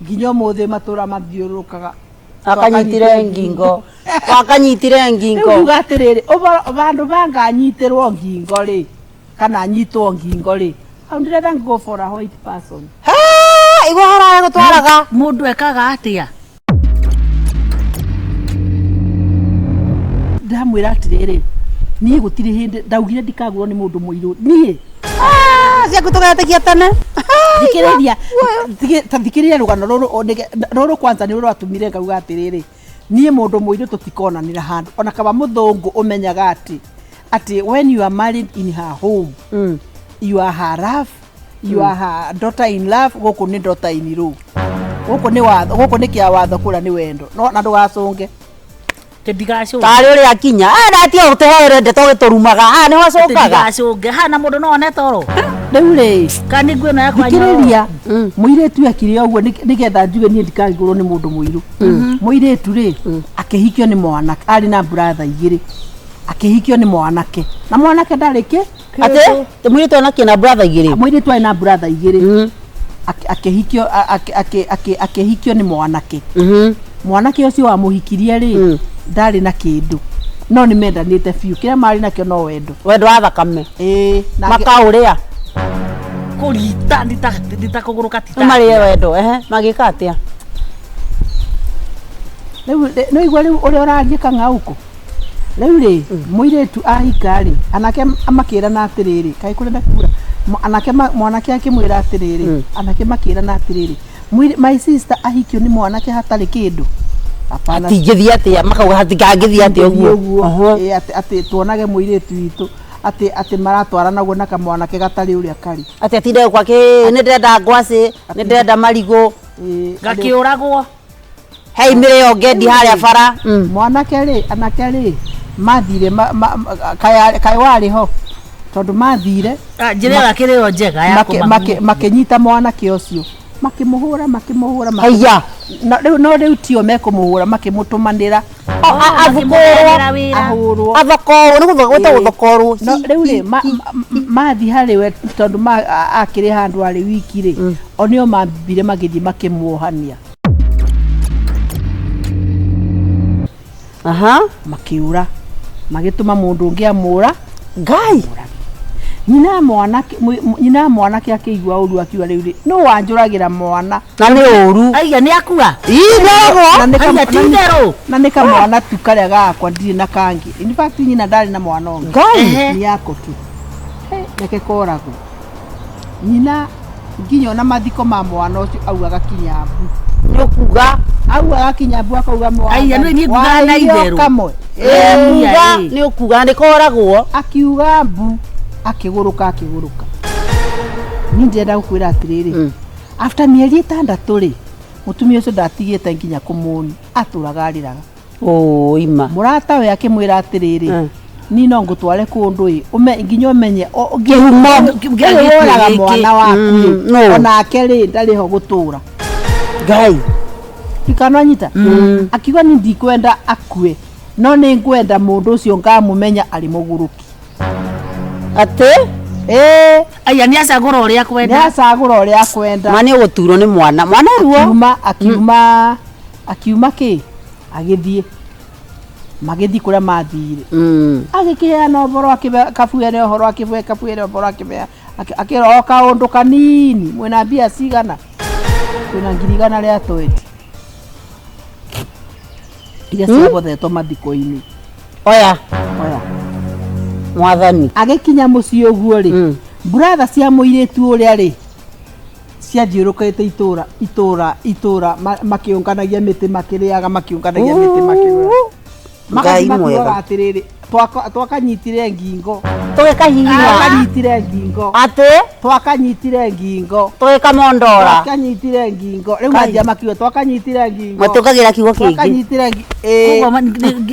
nginyo muthe matura mathiurukaga akanyitire ngingo wakanyitire ngingo uga atiriri bandu banganyitirwo ngingo ri kana nyitwo ngingo ri au ndirenda go for a white person igwa hara gutwaraga mundu ekaga atia ndamwira atiriri nie gutiri hindi ndaugire ndikagurwo ni mundu muiru nie cia kutugetekia tene thikiriria rugano ruru kwanza ni rwatumire ngauga atiriri nie mundu muiru tutikonanira handu ona kaba muthungu umenyaga ati when you are married in her home you are her love you are her daughter in love goku ni daughter in law goku ni kia watho kura ni wendo no na ndugacunge Kedigacu tari uri akinya ndatia utehere ndeto giturumaga ni wacokaga Kedigacu hana mundu no one toro riu ri kani ngwino yakwa thikiriria muiretu akire oguo nigetha njuge nie ndikagirwo ni mundu muiru muiretu ri akihikio ni mwanake ari na brother igiri akihikio ni mwanake na mwanake ndariki ate muiretu na kina brother igiri muiretu ari na brother igiri akihikio ni mwanake mwanake ucio wa muhikirie ri ndari na kindu no ni mendanite biu kira mari nakio no wendo wa thakame makauria kurita nditakuguruka tita mari wendo magika atia no igwa ri uri oragie kangauko riu ri muiretu ahika ri anake amakira na atiriri kai kuri ndakura anake mwanake akimwira atiriri anake makira na atiriri my sister ahikio ni mwanake hatari kindu apana tigithia atia makauga hatikangithia atia uguo ati tuonage muiretu witu ati maratwarana guo na kamwanake gatari uria kari ati atinde gwake ni ndenda ngwaci ni ndenda marigo gakiuragwo hei mire yongendi haria bara mwanake ri anake ri mathire kai wari ho tondu mathire njire gakiriro njega ya makinyita mwanake ucio makimuhura haya no riu tio mekumuhura makimutumanira athokorwo ni guthokorwo no riu ri mathi hariwe tondu akiri handu ari wiki ri onio mambire magithi makimuohania makiura magituma mundu ungi amura ngai nyina mwanake akigwa uru akiwa riu ri no wanjuragira mwana na ni uru aiya ni akua na nika mwana tu karia gakwa ndiri na kangi in fact nyina ndari na mwana onge ngai ni yako tu neke koragu nyina nginyo na mathiko ma mwana ucio augaga kinyambu ni kuga augaga kinyambu akauga mwana aiya no ni kuga na itheru kamwe ni kuga ni koragwo akiuga mbu akiguruka ni ndenda gukwira atiriri after mieri 6 ri mutumia ucio ndatigite nginya kumuni aturaga ariraga ima murata we akimwira atiriri ni no ngutware kundu nginya umenye ngihuraga mwana waku onake ri ndariho gutura ngai tikananyita akiuga ni ndikwenda akue no ni ngwenda mundu ucio ngamumenya ari muguruki ate aiya ni acagura uria kwenda mani guturo ni mwana ruo akiuma ki agithie magithi kuria mathire agikiheana uboro akabuere uhoro akabuere uboro akiroka undu kanini mwena mbia cigana kwina ngiri 100 ria tweti iria ciabothetwo mathiko-ini oya mwathani agikinya mucii uguo ri brother cia muiretu uria ri ciathiurukite itura makiunganagia miti makiriaga makiunganagia miti makiura ngai mwega atiriri twakanyitire ngingo twakanyitire ngingo ate twakanyitire ngingo twikamondora twakanyitire ngingo riu mathia makiuga twakanyitire ngingo matukagira kiugo kingi twakanyitire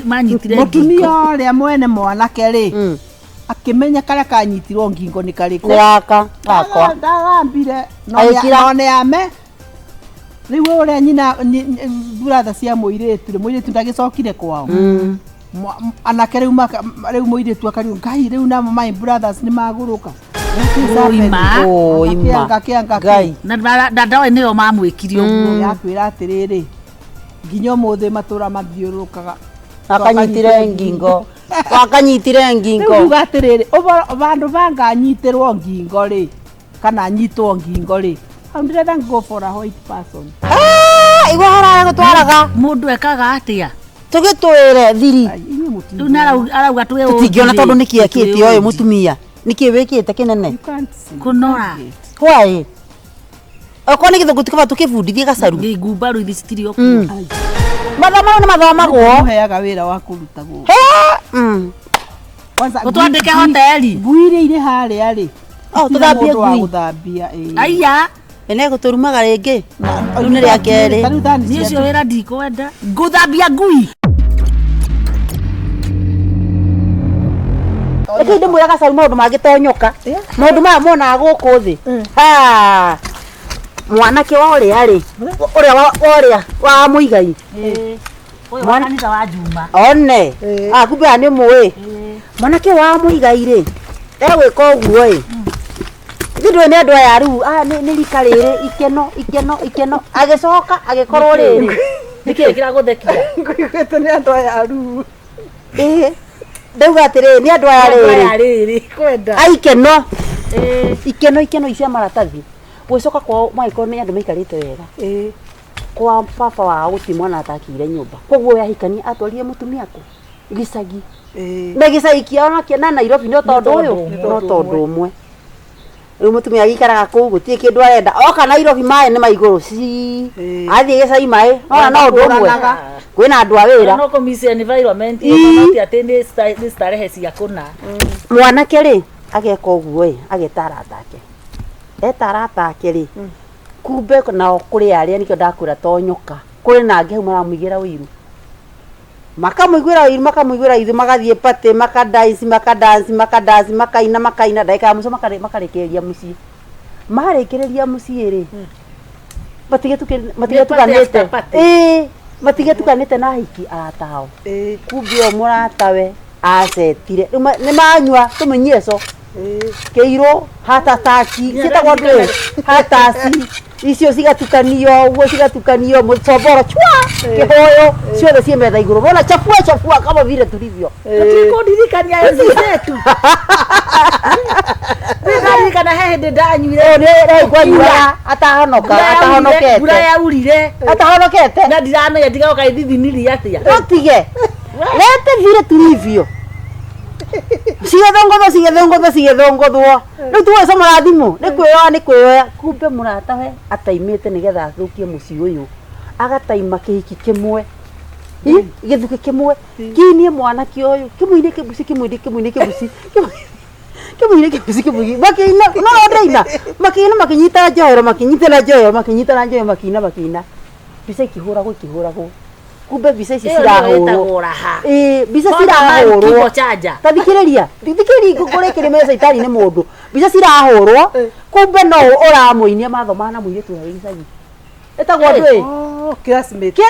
manyitire mutumia uria mwene mwanake ri akimenya karia kanyitirwo ngingo ni kariko yaka gakwa ndagambire no ne ame riu uria nyina brother cia muiretu ndagicokire kwao anake riu muiretu akariu ngai riu na my brothers ni maguruka Oima. Oima. Ngai. Na ndawa nĩyo mamwĩkire ũguo. Yakwĩra atĩrĩrĩ nginya ũmũthĩ matũra mathiũrũrũkaga Akanyitire ngingo. Akanyitire ngingo. Rĩu uga atĩrĩrĩ vandũ vanganyitĩrwo ngingo rĩ kana nyitwo ngingo rĩ hau ndĩrenda go for a white person. Igua harara gũtwaraga. Mũndũ ekaga atĩa? Tũgĩtwĩre thiri. Rĩu arauga tũge Tũtingĩona tondũ nĩkĩ ekĩte ũyũ mũtumia. Nĩkĩ wĩkĩte kĩnene? kũnora. Why? Okorwo nĩ gĩthũngũ tikaba tũkĩbundithie gacaru. Ngumbaru ithi citirĩ okuo. Mathoma nĩ mathomagwo. Mũheaga wĩra wa kũruta gũkũ. Ũtwandĩke hoteli. Ngui iria irĩ harĩa rĩ. Tũthambie ngui. Gũthambia Aya. Ene gũtũrumaga rĩngĩ. Rĩu nĩ rĩa kerĩ. Niĩ ũcio wĩra ndikwenda. Ngũthambia ngui. Ĩkĩ ndĩmwĩra gacaru maũndũ mangĩtonyoka. Maũndũ maya monaga gũkũ thĩ. Mwanake wa ũrĩa rĩ. Ũrĩa wa Mũigai. Ũyũ kanitha wa Juma. One. Kumbe nĩ mũĩ. Mwanake wa Mũigai rĩ. Egwĩka ũguo ĩ. Ndĩndũĩ nĩ andũ aya rĩu nĩ rika rĩrĩ ikeno agĩcoka agĩkorwo rĩrĩ. Nĩkĩ kĩragũthekia? Ngũigĩte nĩ andũ aya rĩu. Ndauga atĩrĩ nĩ andũ aya rĩrĩ. Kwenda. Aikeno. Ikeno icia maratathi. Gũcoka kwao maiko nĩ andũ maikarĩte wega. Kwa baba wao gũtirĩ mwana atakire nyũmba. Koguo yahikania atwarire mũtumia kũ? Gĩcagi. Na gĩcagi kĩao nakĩo na Nairobi no tondũ ũyũ no tondũ ũmwe. Rĩu mũtumia gĩikaraga kũu gũtirĩ kĩndũ arenda. Oka Nairobi maĩ nĩ maigũrũ ci. Athiĩ gĩcagi maĩ no ũndũ ũmwe. Kwĩna andũ a wĩra. No commission environment ĩno atĩ nĩ starehe cia kũna. Mwanake rĩ ageka ũguo ĩ ageta arata ake. Eta arata ake rĩ. Kumbe nao kũrĩ arĩa nĩkĩo ndakwĩra tonyoka. Kũrĩ na angĩ hau maramũigĩra ũiru. Makamũigĩra ũiru makamũigĩra ithu magathiĩ party makadance makaina ndagĩka ya mũico makarĩkĩrĩria mũciĩ. Marĩkĩrĩria mũciĩ rĩ. Matigetukanĩte. Matigetukanĩte na hiki arata hao. Kumbe o mũratawe acetire. Nĩ manyua tũmũnyeco. Keiro hatataki citagwo ndũ hatasi icio cigatukanio ũguo cigatukanio mũcomboro chwa kĩhoyo ciothe ciĩ metha igũrũ wona chafua kama vile tulivyo Tũtikũndirikania enzi zetu. Ndirikana he hĩndĩ ndanyuire. Nĩ ngwanyua atahonokete. Mbura yaurire. Atahonokete. Na ndiramenya ndigoka ithithinirie atĩa. Notige. Lete vile tulivyo. Cigethongothwo rĩu tuoca mũrathimũ nĩ kwĩyoya kumbe mũratawe ataimĩte nĩgetha athũkie mũciĩ ũyũ agataima kĩhiki kĩmwe gĩthukĩ kĩmwe kinie mwanake ũyũ kĩmũine kĩbuci makĩina no ndaina makĩina makinyita njohero makĩina bica ikĩhũragwo kumbe bica ici cirahũrwo bica cirahũrwo tathikĩrĩria ngũkũrĩ kĩrĩ mesa itari nĩ mũndũ bica cirahũrwo kumbe no ũramũinia mathoma na mũirĩtu wa gĩcagi etagwo andũ classmate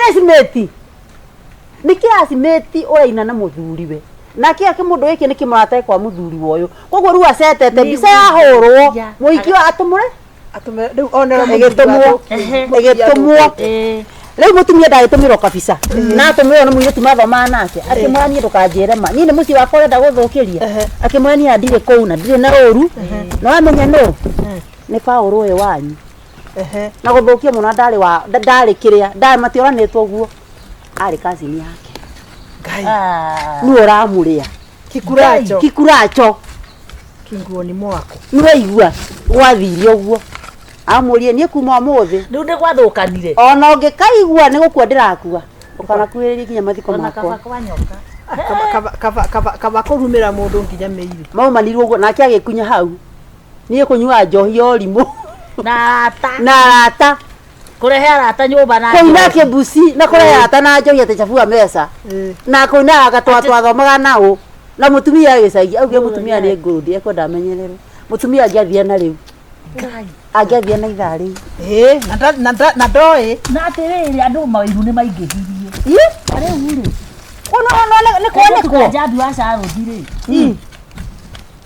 nĩ classmate ũraina na mũthuriwe nake mũndũ gĩkĩ nĩ kĩmũratae kwa mũthuri woyũ koguo rĩu acetete bica yahũrwo mũingĩ atũmũre rĩu onera ĩgĩtũmwo rĩu mũtumia ndagĩtũmĩrwo kabica na atũmĩrwo nĩ mũirĩtu mathomaga nake akĩmwĩra niĩ ndũkanjĩre ma niĩ nĩ mũciĩ wakwa ũrenda gũthũkĩria akĩmwĩra niĩ ndirĩ kũu na ndirĩ na rũru na wamenya nũ nĩ Paũlũ ũyũ wanyu na gũthũkia mũno ndarĩ kĩrĩa matioranĩtwo ũguo arĩ kazini yake nĩ ũramũrĩa kikuracho kingoni mwako nĩ waigua gwathire ũguo amũrie niĩ kuma ũmũthĩ rĩu nĩ gwathũkanire ona ũngĩkaigua nĩ gũkua ndĩrakua ũkanakuĩrĩria nginya mathiko makwa kaba kũrumĩra mũndũ nginya mĩiri maumanirwo ũguo nake agĩkunya hau niĩ kũnyua njohi o rimũ na arata kũrehe arata nyũmba na kũina kĩmbuci na kũrehe arata na njohi atĩ chafua mesa na kũinaga twathomaga nao na mũtumia gĩcagi auge mũtumia nĩ ngũrũndi ekwenda amenyererwo mũtumia angĩathia na rĩu angĩathia na ithaa rĩu na ndoĩ na atĩrĩrĩ andũ mawĩru nĩ maingĩhirie rĩu nĩ kuonekwo jambi wa carũthi rĩ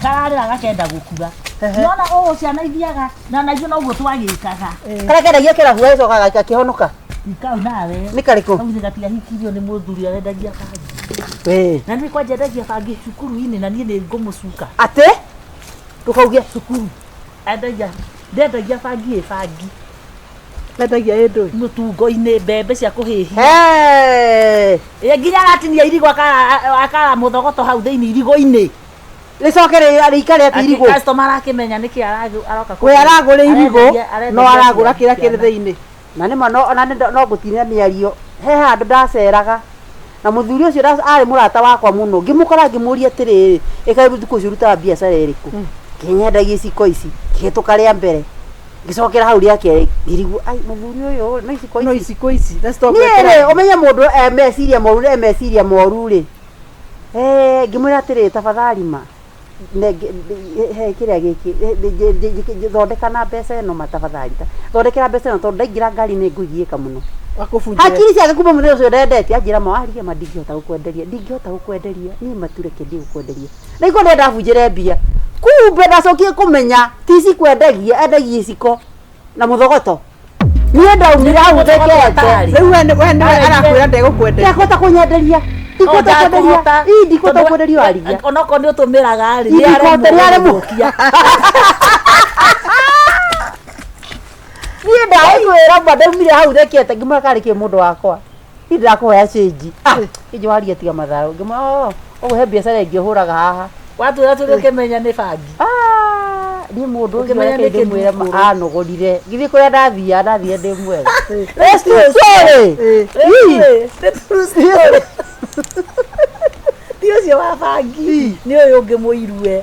kararĩra gakenda gũkua nona o ciana ithiaga na naithuĩ noguo twagĩkaga Kara kendagia kĩrabu agacoka gakĩhonoka. ikau nawe Nĩ karĩkũ? kau gatigahikirio nĩ mũthuri arendagia bangi We. na nĩ kwanja endagia bangi cukuru-inĩ na niĩ nĩ ngũmũcuka Atĩ? Ndũkauge. cukuru ndendagia bangi bangi Lendagia ĩndũ. mũtungo-inĩ mbembe cia kũhĩhia nginya aratinia irigo akara mũthogoto hau thĩinĩ irigo-inĩ Rĩcoke rĩikare atĩ irigũ. customer arakĩmenya nĩkĩ aroka We aragũra irigo Arendagia no aragũra kĩrĩa ciana. kĩrĩ thĩinĩ. Na nĩma no ngũtinĩra mĩario. He handũ ndaceraga. Na mũthuri ũcio arĩ mũrata wakwa mũno. Ngĩmũkora ngĩmũria atĩrĩrĩ, ĩkaĩ thikũ ici ũrutaga biacara ĩrĩkũ? Kĩnyendagia iciko ici. Kĩhĩtũka rĩa mbere. Ngĩcokera hau rĩa kerĩ. Ngĩrigwo ai mũthuri ũyũ no iciko No ici. iciko ici. Let's talk Niĩ ũmenye mũndũ meciria moru rĩ. Ngĩmwĩra atĩrĩrĩ tafadhali ma. He kĩrĩa gĩkĩ thondeka na mbeca ĩno matafadhali. Thondekera mbeca ĩno tondũ ndaingĩra ngari nĩ ngũgiĩka mũno. Akũbunjĩra. Hakiri ciake kuma mũthenya ũcio ndendete anjĩra mawaria ma ndingĩhota gũkwenderia niĩ matureke ndigũkwenderia na iko ndenda bunjĩre mbia kumbe ndacokie kũmenya ti ici kwendagia endagia iciko na mũthogoto niĩ ndaumire hau thekete Rĩu we nĩwe arakwĩra ndegũkwenderia. ndekũhota kũnyenderia ndikũhota kwenderia waria onokorwo nĩ ũtũmĩraga rĩ nĩaremũkia niĩ ndaigwĩra ma ndaumire hau thekete ngĩmwĩra karĩ kĩ mũndũ wakwa niĩ ndĩrakũhoya cĩnji ĩnjĩ waria tiga matharũ ngĩmwĩra ũguo he biacara ĩngĩ ũhũraga haha watwĩra tũgĩkĩmenya nĩ bangi niĩ mũndũ ũcio Ũkĩmenya reke nĩkĩ ndĩmwĩre ndungũrũ? anogorire ngithiĩ kũrĩa ndathire ndĩ mwega ti ũcio wa bangi nĩ ũyũ ũngĩ mũirue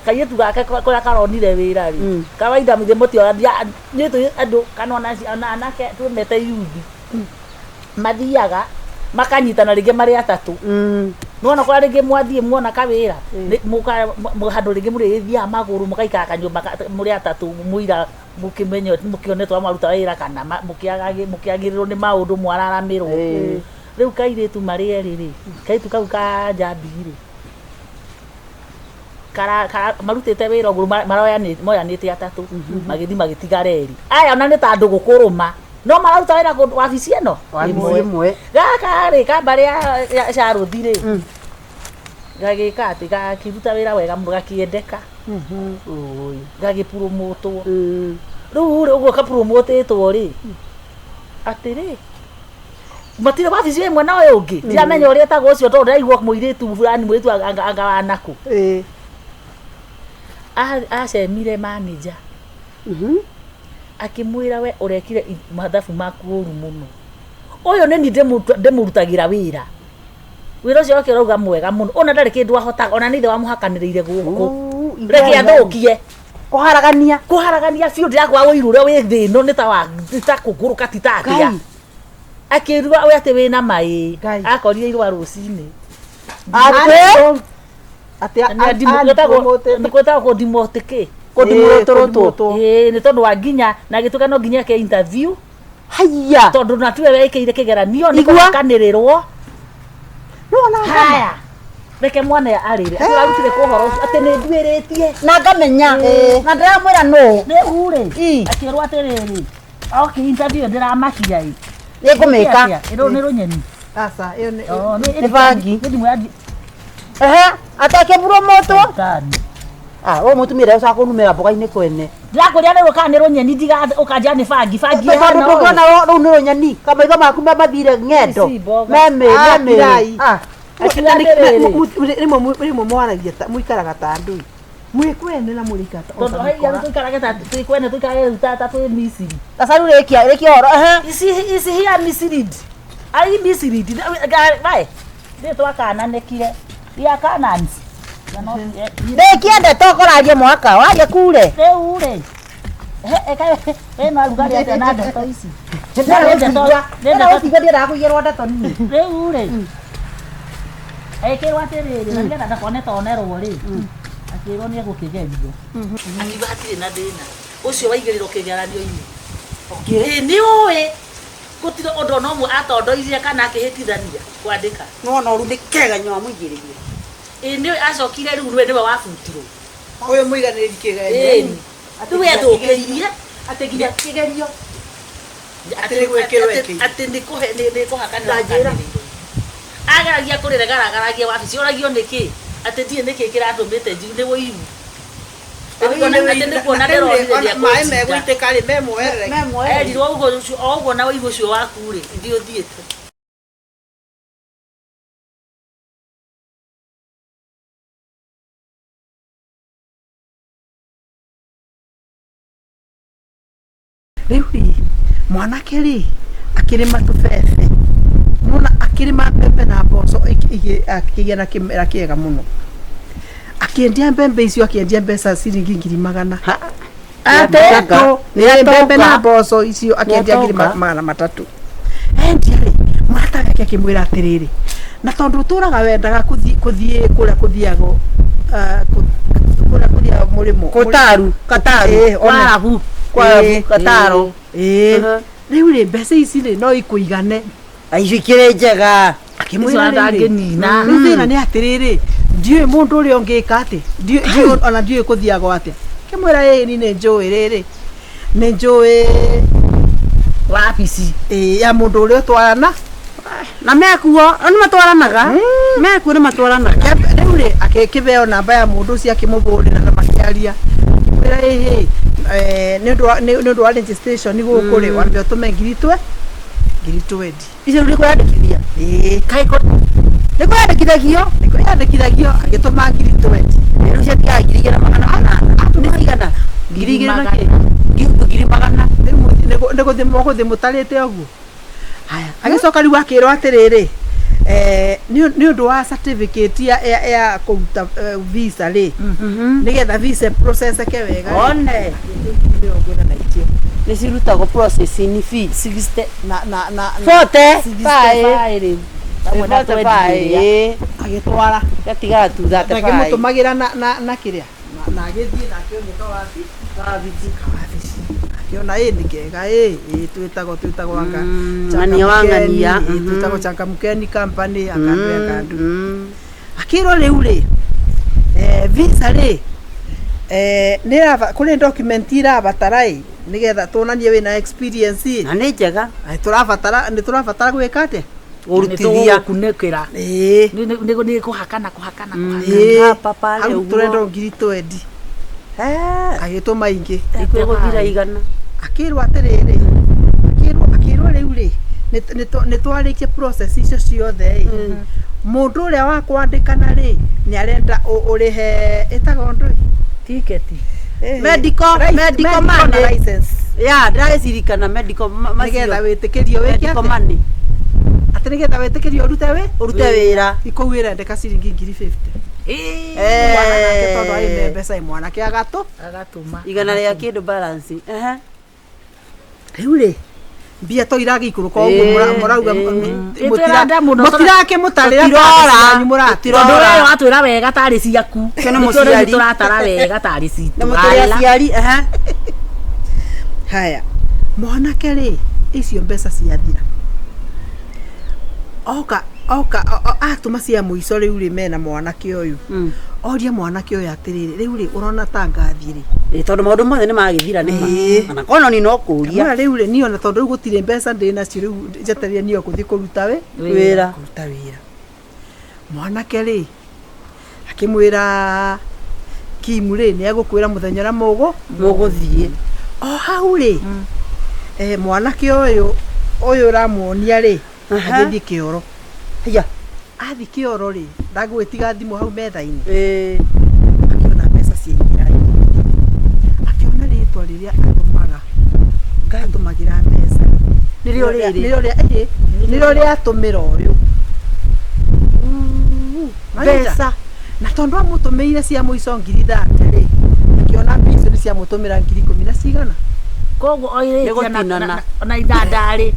kairĩtu gake kũrĩa karonire wĩra rĩ kawaida mũthĩ mũtiorathia nĩtũ andũ kana ona anake twĩmete yuthi mathiaga makanyitana rĩngĩ marĩ atatũ nona kwa rĩngĩ mwathiĩ muona kawĩra handũ rĩngĩ mũrĩthiaga magũrũ mũgaikara kanyũmba mũrĩ atatũ mũira mũkĩmenye mũkĩonetwo maruta wĩra kana mũkĩagĩrĩrwo nĩ maũndũ mwararamĩrwo rĩu kairĩtu marĩ erĩ rĩ kairĩtu kau ka njambi rĩ marutĩte wĩra ũguo moyanĩte atatũ magĩthiĩ magĩtigara erĩ aya ona nĩ ta andũ gũkũrũma no mararuta wĩra wabici ĩno ĩmwe gaka rĩ kamba rĩa Sharothi rĩ gagĩka atĩ gakĩruta wĩra wega mũno gakĩendeka gagĩpurumũtwo rĩu rĩ ũguo kapurumũtĩtwo rĩ atĩrĩ matirĩ wabici ĩmwe na ũyũ ũngĩ ndiramenya ũrĩa etagwo ũcio tondũ ndĩraigua mũirĩtu fulani mũirĩtu anga wa nakũ acemire manager akĩmwĩra we ũrekire mathabu maku ũru mũno ũyũ nĩ niĩ ndĩmũrutagĩra wĩra ũcio wake ũrauga mwega mũno ona ndarĩ kĩndũ ahotaga ona nĩ ithe wamũhakanĩrĩire gũkũ reke athũkie kũharagania biũ ndĩrakwaga ũiru ũrĩa wĩ thĩ ĩno nĩ ta kũngũrũka ti takĩa akĩrua we atĩ wĩna maĩ akorire irũa rũcinĩ nĩkwĩtagwo kũndimotĩkĩ nĩ tondũ wa nginya na gĩtuĩka no nginya ke interview haiya tondũ natuwe wekĩire kĩgeranio nĩ kũhakanĩrĩrwo haya reke mwana arĩre arutire kũhoro atĩ nĩ nduĩrĩtie na ngamenya na ndĩramwĩra no rĩu rĩ akĩrwo atĩrĩrĩ oke interview ndĩramakia nĩ ngũmĩka nĩ rũnyeni aca ĩyo nĩ bangi atakĩburumũtwo ũyũ mũtumia ũrĩa ũcoka kũnumĩra mboga-inĩ kwene ndĩrakũria rĩu kana nĩ rũnyeni ũkanjĩra nĩ bangi ndũkona rũu nĩ rũnyeni kamaitho maku mathire ng'endo rĩmwe mwaragia mũikaraga ta andũ mwĩkwene na mũrĩikata twĩkwene tũikarage ta twĩ Misiri gacaru rĩkia horo ici hia Misiri ai Misiri ndĩ twakananĩkire ya Kanansi ndĩkiende tokũraria mwaka waria kure rĩu rĩ ĩno arugari atĩa na ndeto ici ndĩrakũigĩrwo ndeto nini rĩu rĩ ekĩrwo atĩrĩrĩ na nĩgetha ndakone tonerwo rĩ akĩrwo nĩ egũkĩgerio akiuga hatirĩ na thĩna ũcio waigĩrĩrwo kĩgeranio-inĩ nĩ ũĩ gũtirĩ ũndũ ona ũmwe atondoirie kana akĩhĩtithania kwandĩka no noru nĩ kega nyamũigĩrĩrie nĩ acokire rĩu nĩwe wabutirwo Oyo muiganĩri kĩgerio. Ĩni. Tu wethũkĩirie atĩ nginya kĩgerio Atĩ nĩ gwĩkĩrwo ĩkĩirwo. atĩ nĩ kũhakanĩra hakanĩrĩirwo. Ageragia kũrĩregaragaragia wabici ũragio nĩkĩ atĩ ndirĩ nĩkĩ kĩratũmĩte nĩ wũiru. Atĩ nĩ kuona ndĩronire Maĩ megũitĩka rĩ memuoerere. erirwo ũguo na wũiru ũcio waku rĩ ithiĩ ũthiĩte. Rĩu rĩ mwanake rĩ akĩrĩma tũbebe nona akĩrĩma mbembe na mboco akĩgĩa na kĩmera kĩega mũno akĩendia mbembe icio akĩendia mbeca ciringi 100,000 nĩ mbembe na mboco icio akĩendia 300,000 endia rĩ mũrata wake akĩmwĩra atĩrĩrĩ na tondũ ũtũraga wendaga kũthiĩ kũrĩa kũthiago kũrĩa kũthiaga mũrĩmo Kataru Warabu Kataro rĩu rĩ mbeca ici rĩ no ikũigane aicikĩrĩ njega akĩmwĩra ndangĩnina rĩu thĩna nĩ atĩrĩrĩ ndiũĩ mũndũ ũrĩa ũngĩka atĩ ona ndiũĩ kũthiago atĩa akĩmwĩra ĩĩ nĩ njũĩ rĩrĩ nĩ njũĩ wabici ya mũndũ ũrĩa ũtwarana na mekuo nĩ matwaranaga mekuo nĩ matwaranaga rĩu rĩ akĩkĩbeo namba ya mũndũ ũcio akĩmũbũrĩra na makĩaria akĩmwĩra ĩhĩ nĩ ũndũ wa registration gũkũ rĩ wambe ũtũme 20,000 icio nĩ kwandĩkithia nĩ kwandĩkithagio agĩtũma 20,000 rĩu ciatigaga 2,800 nĩ cigana 2,000 nĩ gũthĩ mũtarĩte ũguo haya agĩcoka rĩu akĩrwo atĩrĩrĩ nĩ ũndũ wa certificate ya kũruta visa rĩ nĩgetha visa process eke wega one nĩ cirutagwo processing fee 60 na 45 agĩtwara gatigaga tu 35 akĩmũtũmagĩra na kĩrĩa na agĩthiĩ na akĩoneka wabici akiona nĩ kega twĩtagwo wangania twĩtagwo Changamkeni company akandu akĩrwo rĩu rĩ visa rĩ kũrĩ document irabatara nĩgetha tuonanie wĩna experience na nĩ njega nĩ tũrabatara gwĩka atĩa ũrutithia kunĩkĩra nĩ kũhakana hau tũrenda 20,000 agĩtũma ingĩ ikwĩgũthira igana akĩrwo atĩrĩrĩ akĩrwo rĩu rĩ nĩ twarĩkie process icio ciothe mũndũ ũrĩa wa kwandĩkana rĩ nĩ arenda ũrĩhe ĩtagwo ndũ tiketi medical money license ya ndĩragĩcirikana medical nĩgetha wĩtĩkĩrio medical money atĩ nĩgetha wĩtĩkĩrio ũrute wĩra ikũu wĩrendeka ciringi 50,000 tondũ arĩ mbeca mwanake agatũma igana rĩa kĩndũ balance rĩu rĩ mbia to iragĩikũrũka ũguo mũrauga mũtirakĩmũtarĩra tondũ wewe watwĩra wega tarĩ ciaku tũratara wega tarĩ citu haya mwanake rĩ icio mbeca ciathira oka atũma cia mũico rĩu rĩ mena mwanake ũyũ oria mwanake ũyũ atĩrĩrĩ rĩu rĩ ũrona ta ngathi rĩ tondũ maũndũ mothe nĩ magĩthira nĩ ma kono ni no kũria rĩu rĩ niona tondũ rĩu gũtirĩ mbeca ndĩna cio rĩu njeteria niyo gũthiĩ kũruta wĩra mwanake rĩ akĩmwĩra Kimu rĩ nĩ egũkwĩra mũthenya ũrĩa mũgũthiĩ o hau rĩ mwanake ũyũ ũramuonia rĩ agĩthiĩ kĩoro athi kĩoro rĩ ndagwĩtiga thimũ hau metha-inĩ akĩona mbeca ciaingĩra akĩona rĩtwa rĩrĩa atũmagĩra mbeca nĩrĩo rĩatũmĩra ũyũ mbeca na tondũ amũtũmĩire cia mũico 30,000 rĩ akĩona mbica nĩ ciamũtũmĩra 10,000 na cigana koguo oirĩtia na ithandarĩ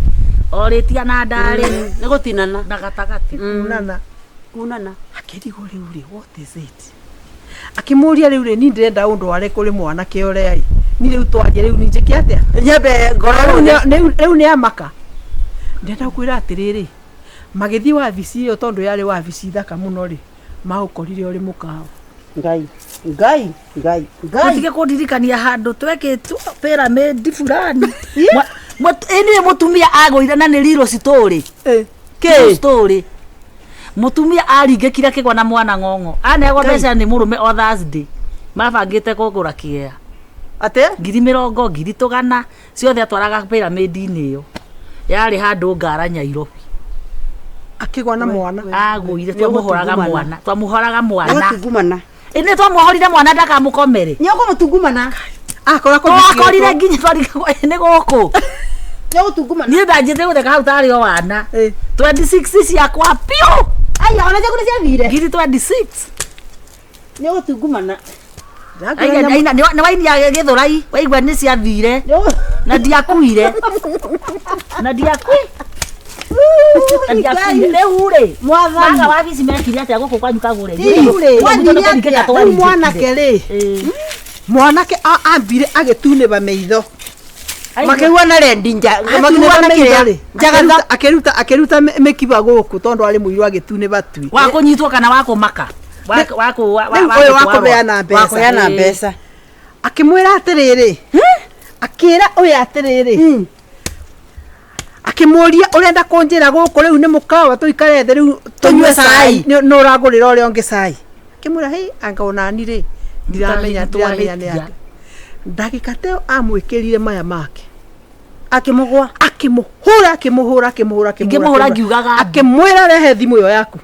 orĩtia na ndarĩ nĩ gũtinana na gatagatĩ kunana akĩrigwo rĩu rĩ what is it akĩmũria rĩu rĩ niĩ ndĩrenda ũndũ warĩ kũrĩ mwanake ũrĩa niĩ rĩu twaria rĩu ninjĩke atĩa nyambe ngoro rĩu nĩ amaka ndĩrenda kwĩra atĩrĩrĩ magĩthiĩ wabici ĩyo tondũ yarĩ wabici thaka mũno rĩ magũkorire ũrĩ mũkawa ngai Ngai. Tutige kundirikania handu twekitwo pyramid fulani. Eni mutumia agwire na ni lilo story. Ke story. Mutumia aringikira kigwa na mwana ng'ong'o. Anegwa mbeca ni murume o Thursday. Mabangite kugura kiea. Ate? 20,000 tugana ciothe atwaraga pyramid-ini iyo. Yari handu Ngara Nyairobi. Akigwa na mwana. Agwire twamuhoraga mwana. Agutungumana. Ine twamuhorire mwana ndakamukomere. Nyoko mutungumana. Akora ko akorire nginya twarika ene goko. Nyogutungumana. Ni ndanjite gutheka hau tari o wana. 26 ciakwa piu. Aya ona jakuna ciathire. Ngiri 26. Nyogutungumana. Aya ni waini ya githurai waigwa ni ciathire. Na ndiakuire. Leure mwaga wabici mekire atia guku kwanyu kagure mwanake ri mwanake ambire agituniba meitho makiwa na rendinja makiwa na kire njagatha akiruta mekiba guku tondu ari muiru agituniba tui wa kunyitwo kana wa kumaka wa kubeana mbeca akimwira atiriri akira uyu atiriri akimuria urenda kunjira guku riu ni mukawa tuikare the riu tunywe cai no uragurira uri onge cai akimura hei angaona ni ri ndiramenya ni ati ndagika teo amwikirire maya make akimuhura ngiugaga akimwira rehe thimu yo yaku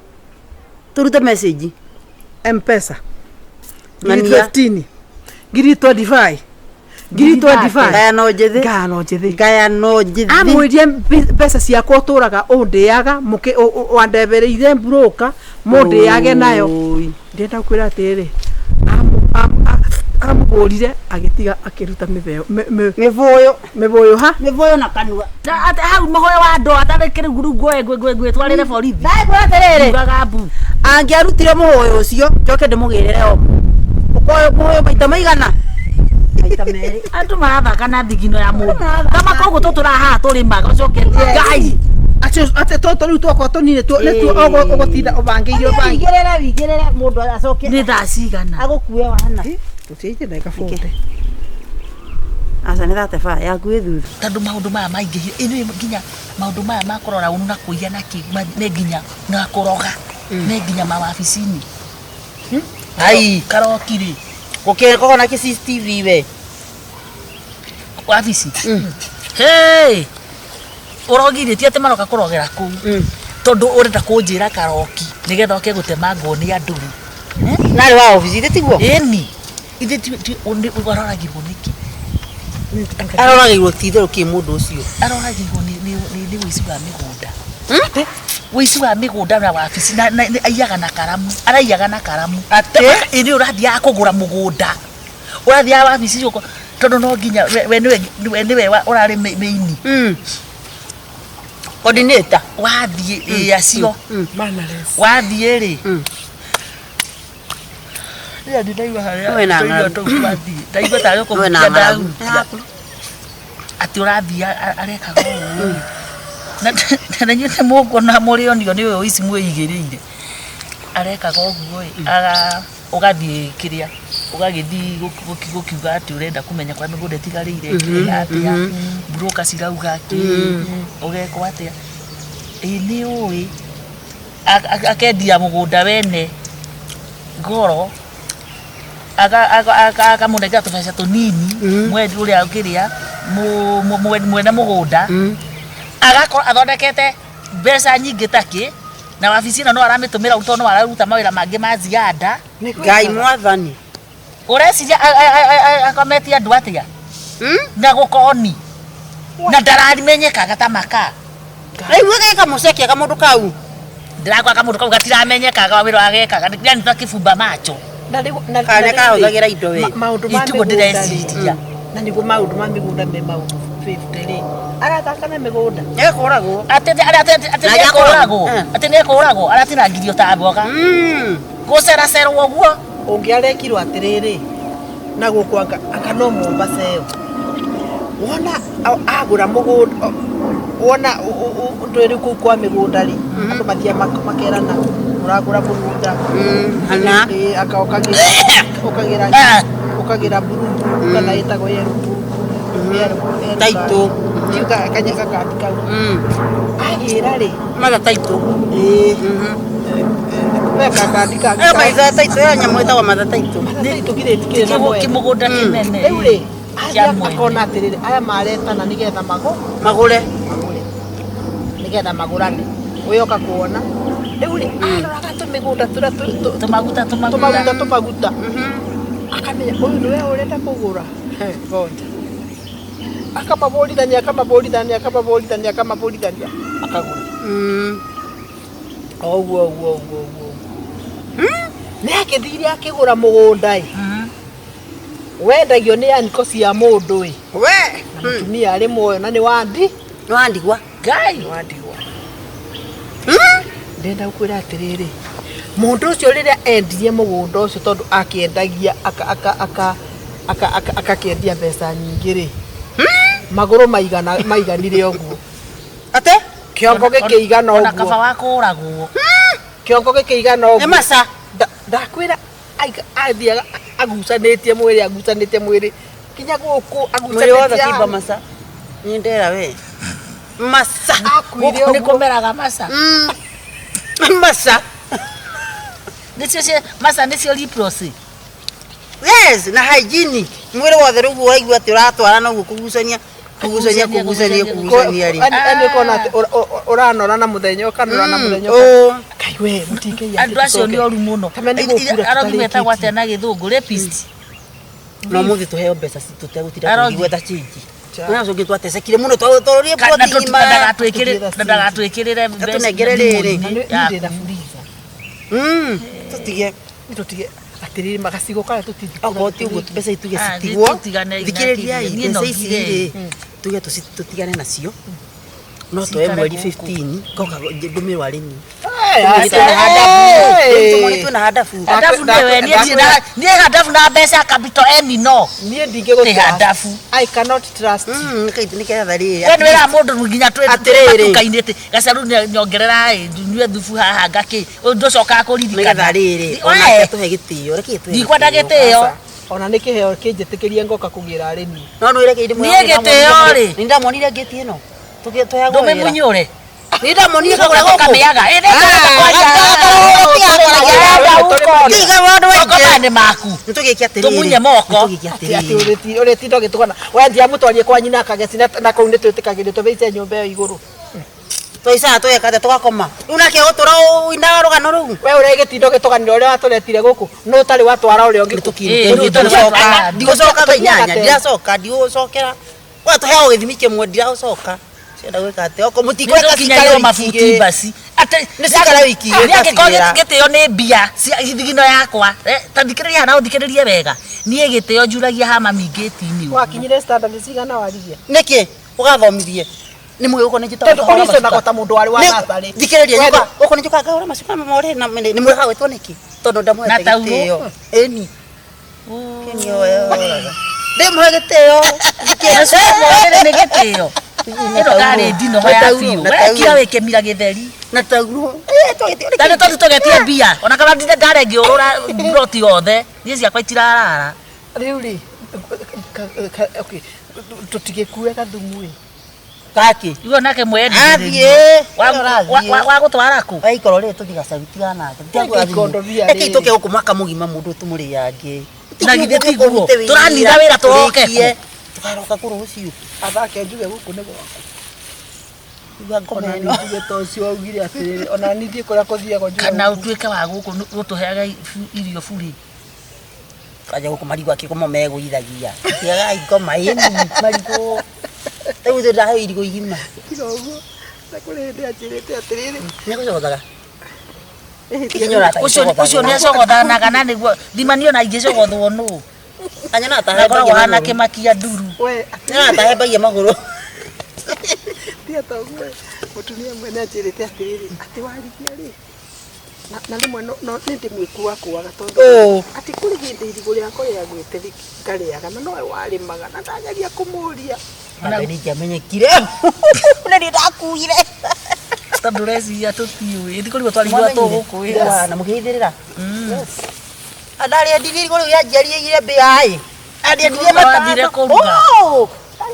turute message M-Pesa 15 ngiri 25 ngaya no njithi amwirie pesa ciakwa uturaga undiaga muke wandebereire broker mundiage nayo ndenda kwira atiri amugurire agitiga akiruta mivoyo na kanua ate hau muhoyo wa ndo atarikire gurugwe twarire borithi dai kwa terere gagabu angiarutire muhoyo ucio njoke ndimugirire o ukoyo muhoyo maita maigana andu marathaka na thigino ya mundu kama koguo tuturaha turimaga ucoke ngai ate toto riu twakwa tunine ugutinda ubangeirio wigirire mundu acoke ni thaa cigana agukue wana tutiite ndagika 40 asa ni thate fa yaku thutha tondu maundu maya maingihire ino nginya maundu maya makorora unu na kuiya na ki ne nginya na kuroga ne nginya mawabici-ini ai karokiri gukeko na CCTV we wabici hey urogire ti ate maroka kurogera ku tondu urenda kunjira karoki nigetha oke gutema ngoni anduri nari wa office tiguo eni ithe ti uroragirwo niki aroragirwo titho ki mundu ucio aroragirwo ni wici wa migunda wici wa migunda na wabici na aiyaga na karamu araiyaga na karamu ini urathia kugura mugunda urathia wabici uko tondu no nginya we niwe urari meini coordinator wathie acio wathie ri ya ndaiwa haria ndaigua tayo ko ati urathia arekaga na nyite mugo na murio nio ni uyu ici mwigirire arekaga uguo aga ugathie kiria ugagithi gukiuga ati urenda kumenya kwa migunda tigarire atia broker cirauga ati ugekwa atia ni ui akendia mugunda wene ngoro aga munenga tubeca tunini mwendi uria ukiria mwene mugunda agakora athondekete mbeca nyingi taki na wabici ino no aramitumira uto no araruta mawira mangi ma ziada ngai mwathani ureciria akometia andu atia na gukoni na ndararimenyekaga ta maka riu ageka mucekia ka mundu kau ndirakwa ka mundu kau gatiramenyekaga wira agekaga ni ta kibumba macho kana ka uthagira indo we maundu ma migunda na niguo maundu ma migunda me maundu 50 ri arathaka na migunda ekoragwo ate nekoragwo aratinangirio ta mboga guceracerwo guo ungiarekirwo atiriri na gukwanga akano Mombasa eo wona agura mugunda wona ndwiri ku kwa migunda ri andu mathia makerana uragura mũgũnda Hana. ukagira burundu kana ĩtagwo yerubu Taito. kiuga kanyaka kandi kau agĩra rĩ Mara taito. weka kandi kangĩ Maitha taito ya nyamũ ĩtagwo matha taito. tũgire tikĩrĩ na mwena Kimugunda kinene. rĩu rĩ Kĩa aya mwene. akona atĩrĩrĩ aya maretana nĩgetha Magũre. nĩgetha magũrane ũyoka kuona rĩu rĩ aroraga tũmĩgũnda tũrĩa tũmaguta akamenya ũyũ nĩwe ũrenda kũgũra ngoja akamabũrithania akagũra ũguo nĩ agĩthire akĩgũra mũgũnda ĩ wendagio nĩ aniko cia mũndũ ĩ We. na mũtumia arĩ muoyo na nĩ wandi Nĩwandigwa. Ngai. wandigwa ndenda gũkwĩra atĩrĩrĩ mũndũ ũcio rĩrĩa endirie mũgũnda ũcio tondũ akĩendagia akakĩendia mbeca nyingĩ rĩ magũrũ maiganire ũguo Ate? kĩongo gĩkĩigana Ona kaba ũguo wa kũragwo. kĩongo gĩkĩigana Nĩ ũguo maca. ndakwĩra athiaga agucanĩtie mwĩrĩ kinya gũkũ Mwĩrĩ wothe kĩimba maca. Nĩ ndera we. Maca. akuire Nĩ ũguo kũmeraga maca. Maca. Nĩcio maca nĩcio leprosy. Yes, na hygiene. Mwĩrĩ wothe rĩu ũraigua atĩ ũratwara na ũguo kũgucania rĩ. Ani kona ati uranora na muthenya ukanora na muthenya kaiwe mutinge ya Andũ acio nĩ oru mũno. Arogi metagwo atĩa na gĩthũngũ rapist. No mũthĩ tũheo mbeca tutegũtira gwetha change. Nĩ ũcoke twatecekire mũno tũrũrie boti ngima. Ndagatwĩkĩrĩre mbeca. Tũnengere rĩrĩ. Tutige. tutige atiriri magasigo kana tutithie Ogo ti uguo mbeca ituge citigwo. Thikĩrĩria mbeca ici rĩ. Tuge tutigane nacio. No tuwe mweri 15 koka ndũmĩrwo arĩmi. Tũmwe na hadafu. Hadafu nĩwe niĩ hadafu na mbeca capital N no. niĩ ndingĩgũtrust hadafu. I cannot trust you. Nĩ ketha rĩ. Wena wĩra mũndũ nginya Atĩrĩrĩ. twĩtukainĩte gacaru nyongerera nyue thubu haha ngakĩ ndũcokaga kũririkana. Nĩgetha rĩrĩ ona tũhe gĩtĩo reke tũhe. Ndikwenda gĩtĩo. Ona nĩ kĩheo kĩnjĩtĩkĩrie ngoka kũgĩra arĩmi No nĩ wĩra kĩndĩ Niĩ gĩtĩo rĩ. Nĩ ndamonire ngĩti ĩno. Tũgĩtũheagwo wĩra. Ndũmĩmunyũre. Nĩ ndamonire Kagũra kamĩaga. Nĩ maku. Nĩ tũgĩkia atĩrĩrĩ. Tũmunye moko. Tũgĩkia atĩrĩrĩ. ũrĩtinda ũgĩtũgana wendia mũtwarie kwa nyina akageci na kũu nĩ twĩtĩkagĩrĩrio tũbĩice nyũmba ĩyo igũrũ Tũicaga tũgeka tũgakoma. Rĩu nake gũtũra ũinaga rũgano rũu. we ũrĩgĩtinda ũgĩtũganĩra ũrĩa watũretire gũkũ no ũtarĩ watwara ũrĩa ũngĩ Ndigũcoka thaa inyanya ndiracoka ndigũcokera. Watũheagwo gĩthimi kĩmwe ndiragũcoka. Cienda gwĩka atĩ oko mũtikweka Kinyarĩo mabuti basi. Nĩ cikara wiki Nĩangĩkorwo gĩtĩo nĩ mbia thigino yakwa. Ta thikĩrĩria hana ũthikĩrĩrie wega. Niĩ gĩtĩo njuragia hama mingĩti-inĩ. wakinyire standard cigana warigia Nĩkĩ ũgathomithie. Nĩ mũĩ ũko nĩ tondũ ũrĩconaga ta mũndũ warĩ wa natharĩ thikĩrĩria ũko nĩ njũkaga ngahũra macuka mamore na nĩ mwĩ hagwĩtwo nĩkĩ tondũ ndamũhete gĩtĩo. Ĩni. Kĩnio yoraga. Ndĩmũhe gĩtĩo. Nĩ gĩtĩo. Ĩno karĩ ndino ya biũ. Wekira wĩkĩmira gĩtheri. Na taguo. Tani tondũ tũgetie mbia. Ona kana ndarengĩũra broti yothe. Niĩ ciakwa itirarara. rĩu rĩ tũtigĩkue gathumu ĩ Kaki. Igo nake mwendi. Athiĩ. Wa gũtwara kũ? Aikoro rĩ tũthiga sauti gana. Eke itoke gũkũ maka mũgima mũndũ tũmũrĩange. Na githĩ tiguo. Tũranitha wĩra tũroke. Tukaroka kũrũciũ. athake njuge gũkũ nĩ gwakwa Iga ngoma ona ĩno. njuge ta ũcio augire atĩrĩrĩ ona nithiĩ kũrĩa kũthiagwo njuge Kana ũtuĩke wa gũkũ gũtũheaga irio buri. Kaja gũkũ marigũ akĩgoma megũithagia. Tiaga ngoma ĩni marigũ. Rĩu ndĩrahe irigũ igima. ũguo na kũrĩ hĩndĩ anjĩrĩte atĩrĩrĩ Nĩ gũcogothaga. Ũcio nĩ acogothanaga na nĩguo thimanio na ingĩcogothwo nũ. Anya na Nakoragwo hana kĩmakia nduru. we Na tahembagia magũrũ. tia toguo mũtumia mwene anjĩrĩte atĩrĩrĩ atĩ warigia rĩ na rĩmwe no nĩ ndĩmwĩkuakuaga tondũ atĩ kũrĩ hĩndĩ irigũ rĩakwa rĩagwĩte ngarĩaga na nowe warĩmaga na ndanyagia kũmũria Nĩ ndiamenyekire. Nĩ ndakuire. tondu reciria tutiui ithikurigo twarigwa tugukwira na mukihithirira andari ndiri iguru ya njeri igire mbia i ndirie wathire kuruga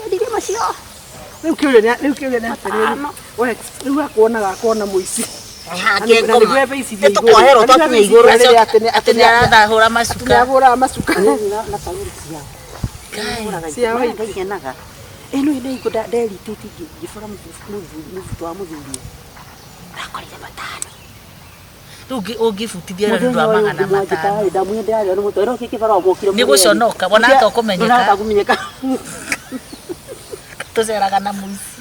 ndirie macio riu kiuria ni atiriri we riu akuonaga akona muici tukwahero twakinya iguru ati ni arathahura macuka ahura macuka na tauri ciao ngenaga ino ine iko nderi titi gibora muvuto wa muthuri ndakorire matano riu ungibutithia ndu wa magana matano ndamwende ari no mutoro kikibara mukire ni guconoka bona to kumenyeka kumenyeka tuceraga na muici